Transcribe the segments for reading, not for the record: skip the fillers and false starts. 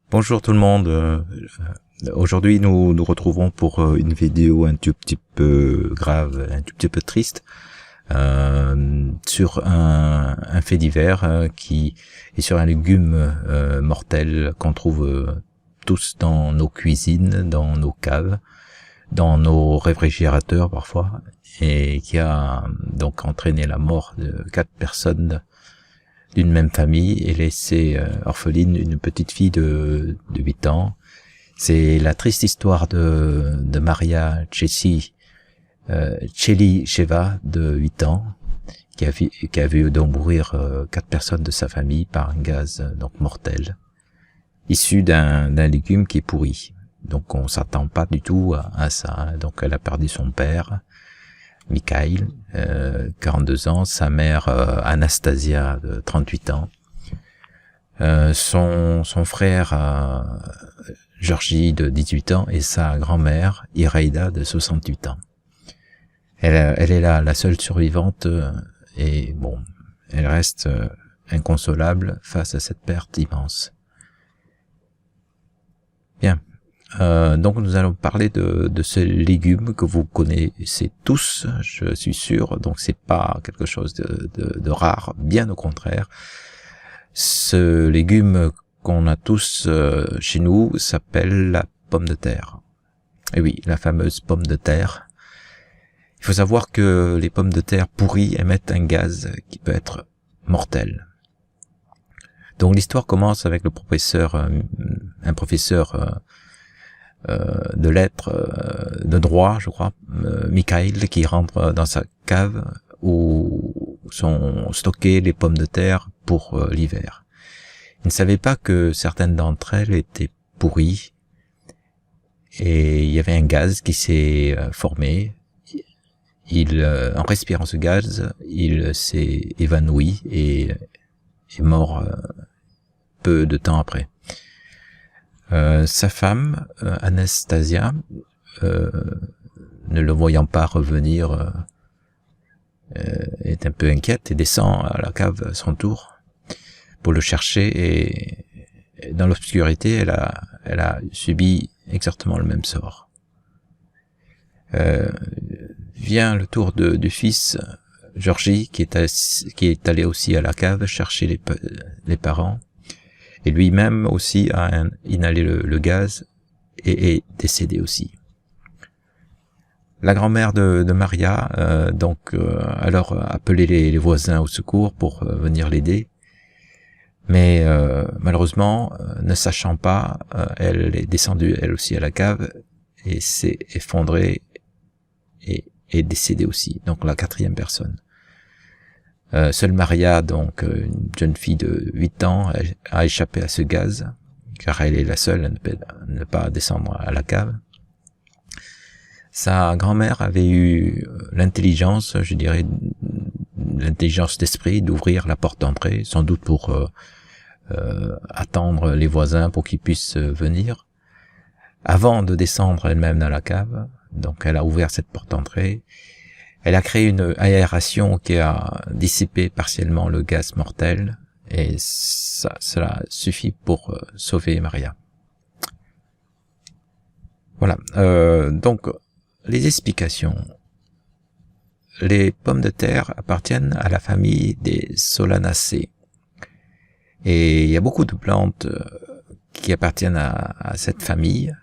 Bonjour tout le monde. Aujourd'hui, nous nous retrouvons pour une vidéo un tout petit peu grave, un tout petit peu triste, sur un fait divers qui est sur un légume mortel qu'on trouve tous dans nos cuisines, dans nos caves, dans nos réfrigérateurs parfois, et qui a donc entraîné la mort de 4 personnes d'une même famille et laissé orpheline une petite fille de 8 ans. C'est la triste histoire de Maria Tchelicheva de 8 ans, qui a vu donc mourir 4 personnes de sa famille par un gaz donc mortel, issu d'un légume qui est pourri. Donc on s'attend pas du tout à ça. Donc elle a perdu son père, Mikhail, 42 ans, sa mère Anastasia, de 38 ans, son frère Georgi, de 18 ans, et sa grand-mère Iraïda, de 68 ans. Elle est la seule survivante, et bon, elle reste inconsolable face à cette perte immense. Bien. Donc nous allons parler de ce légume que vous connaissez tous, je suis sûr. Donc c'est pas quelque chose de rare, bien au contraire. Ce légume qu'on a tous chez nous s'appelle la pomme de terre. Et oui, la fameuse pomme de terre. Il faut savoir que les pommes de terre pourries émettent un gaz qui peut être mortel. Donc l'histoire commence avec un professeur de lettres, de droit, je crois, Mikhail, qui rentre dans sa cave où sont stockées les pommes de terre pour l'hiver. Il ne savait pas que certaines d'entre elles étaient pourries et il y avait un gaz qui s'est formé. En respirant ce gaz, il s'est évanoui et est mort peu de temps après. Sa femme, Anastasia, ne le voyant pas revenir, est un peu inquiète et descend à la cave à son tour pour le chercher, et dans l'obscurité, elle a subi exactement le même sort. Vient le tour du fils, Georgi, qui est allé aussi à la cave chercher les parents, et lui-même aussi a inhalé le gaz et est décédé aussi. La grand-mère de Maria alors appelé les voisins au secours pour venir l'aider, mais malheureusement, ne sachant pas, elle est descendue elle aussi à la cave et s'est effondrée et est décédée aussi, donc la 4e personne. Seule Maria, donc une jeune fille de 8 ans, a échappé à ce gaz, car elle est la seule à ne pas descendre à la cave. Sa grand-mère avait eu l'intelligence, je dirais, l'intelligence d'esprit d'ouvrir la porte d'entrée, sans doute pour attendre les voisins pour qu'ils puissent venir, avant de descendre elle-même dans la cave. Donc elle a ouvert cette porte d'entrée. Elle a créé une aération qui a dissipé partiellement le gaz mortel, et cela suffit pour sauver Maria. Voilà. Donc, les explications. Les pommes de terre appartiennent à la famille des Solanacées. Et il y a beaucoup de plantes qui appartiennent à cette famille.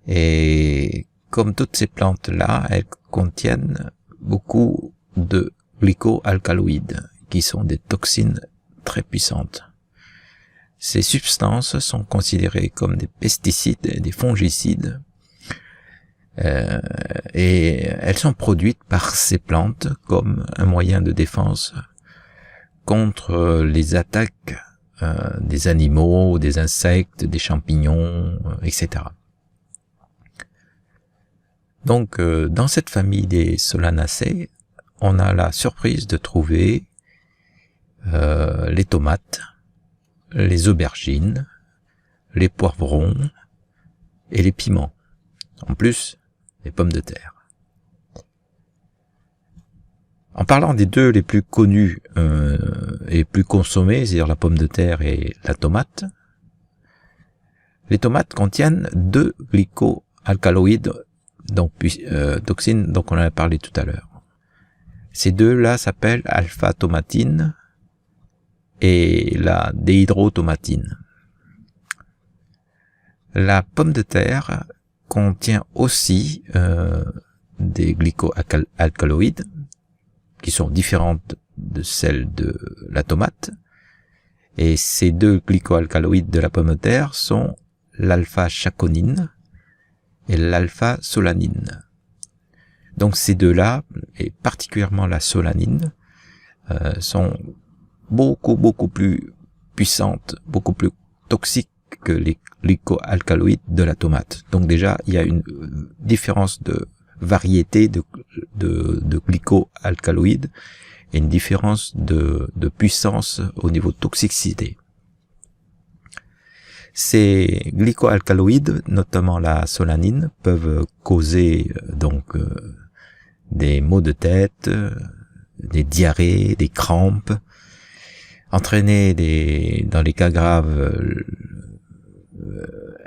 Et comme toutes ces plantes-là, elles contiennent beaucoup de glycoalcaloïdes, qui sont des toxines très puissantes. Ces substances sont considérées comme des pesticides et des fongicides, et elles sont produites par ces plantes comme un moyen de défense contre les attaques des animaux, des insectes, des champignons, etc. Donc, dans cette famille des Solanacées, on a la surprise de trouver les tomates, les aubergines, les poivrons et les piments. En plus, les pommes de terre. En parlant des deux les plus connus et plus consommés, c'est-à-dire la pomme de terre et la tomate, Les tomates contiennent 2 glycoalcaloïdes, donc toxines, donc on en a parlé tout à l'heure. Ces deux-là s'appellent alpha-tomatine et la déhydrotomatine. La pomme de terre contient aussi des glycoalcaloïdes qui sont différentes de celles de la tomate. Et ces 2 glycoalcaloïdes de la pomme de terre sont l'alpha-chaconine et l'alpha-solanine. Donc ces deux-là, et particulièrement la solanine, sont beaucoup plus puissantes, beaucoup plus toxiques que les glycoalcaloïdes de la tomate. Donc déjà, il y a une différence de variété de glycoalcaloïdes et une différence de puissance au niveau de toxicité. Ces glycoalcaloïdes, notamment la solanine, peuvent causer des maux de tête, des diarrhées, des crampes, entraîner dans les cas graves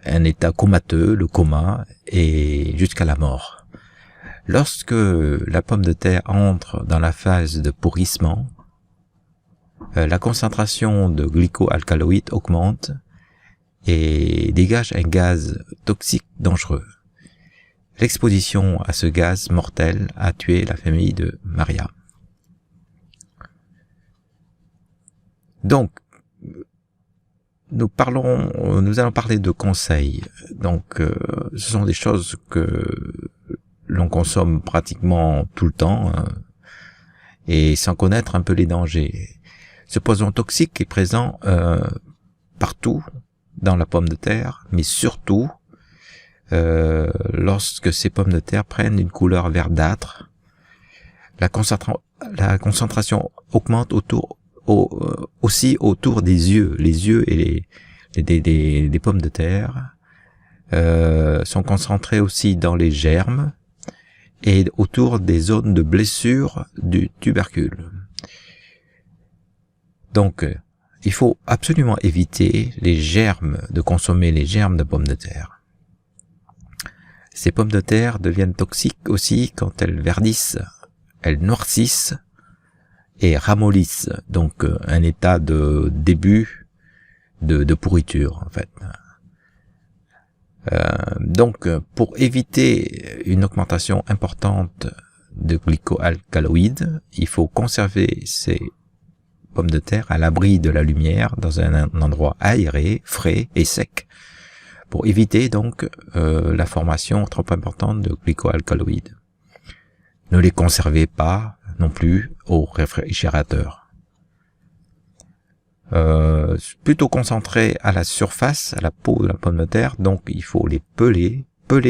un état comateux, le coma, et jusqu'à la mort. Lorsque la pomme de terre entre dans la phase de pourrissement, la concentration de glycoalcaloïdes augmente et dégage un gaz toxique dangereux. L'exposition à ce gaz mortel a tué la famille de Maria. Donc, nous allons parler de conseils. Donc, ce sont des choses que l'on consomme pratiquement tout le temps et sans connaître un peu les dangers. Ce poison toxique est présent partout dans la pomme de terre, mais surtout lorsque ces pommes de terre prennent une couleur verdâtre, la concentration augmente aussi autour des yeux. Les yeux et des pommes de terre sont concentrés aussi dans les germes et autour des zones de blessure du tubercule. Donc, il faut absolument éviter de consommer les germes de pommes de terre. Ces pommes de terre deviennent toxiques aussi quand elles verdissent, elles noircissent et ramollissent, donc un état de début de pourriture en fait. Donc pour éviter une augmentation importante de glycoalcaloïdes, il faut conserver ces pommes de terre à l'abri de la lumière dans un endroit aéré, frais et sec pour éviter donc la formation trop importante de glycoalcaloïdes. Ne les conservez pas non plus au réfrigérateur. Plutôt concentré à la surface, à la peau de la pomme de terre, donc il faut les peler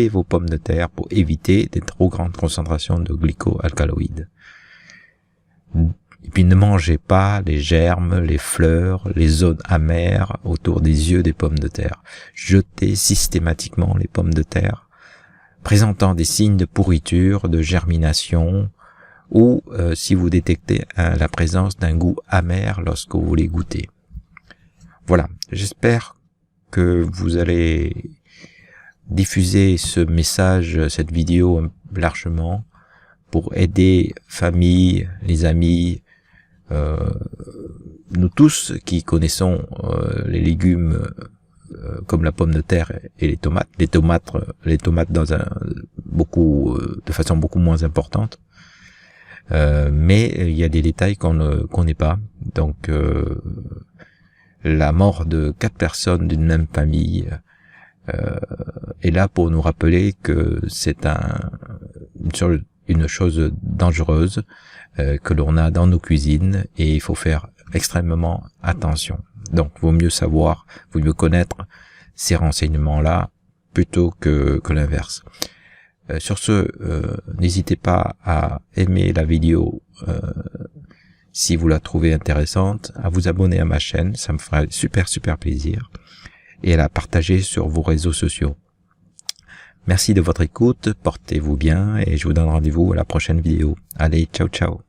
vos pommes de terre pour éviter des trop grandes concentrations de glycoalcaloïdes. Et puis ne mangez pas les germes, les fleurs, les zones amères autour des yeux des pommes de terre. Jetez systématiquement les pommes de terre présentant des signes de pourriture, de germination, ou si vous détectez la présence d'un goût amer lorsque vous les goûtez. Voilà, j'espère que vous allez diffuser ce message, cette vidéo largement pour aider famille, les amis, nous tous qui connaissons les légumes comme la pomme de terre et les tomates dans de façon beaucoup moins importante. Mais il y a des détails qu'on n'est pas. Donc la mort de 4 personnes d'une même famille est là pour nous rappeler que c'est une chose dangereuse que l'on a dans nos cuisines et il faut faire extrêmement attention. Donc vaut mieux connaître ces renseignements-là plutôt que l'inverse. Sur ce, n'hésitez pas à aimer la vidéo si vous la trouvez intéressante, à vous abonner à ma chaîne, ça me ferait super plaisir, et à la partager sur vos réseaux sociaux. Merci de votre écoute, portez-vous bien et je vous donne rendez-vous à la prochaine vidéo. Allez, ciao ciao.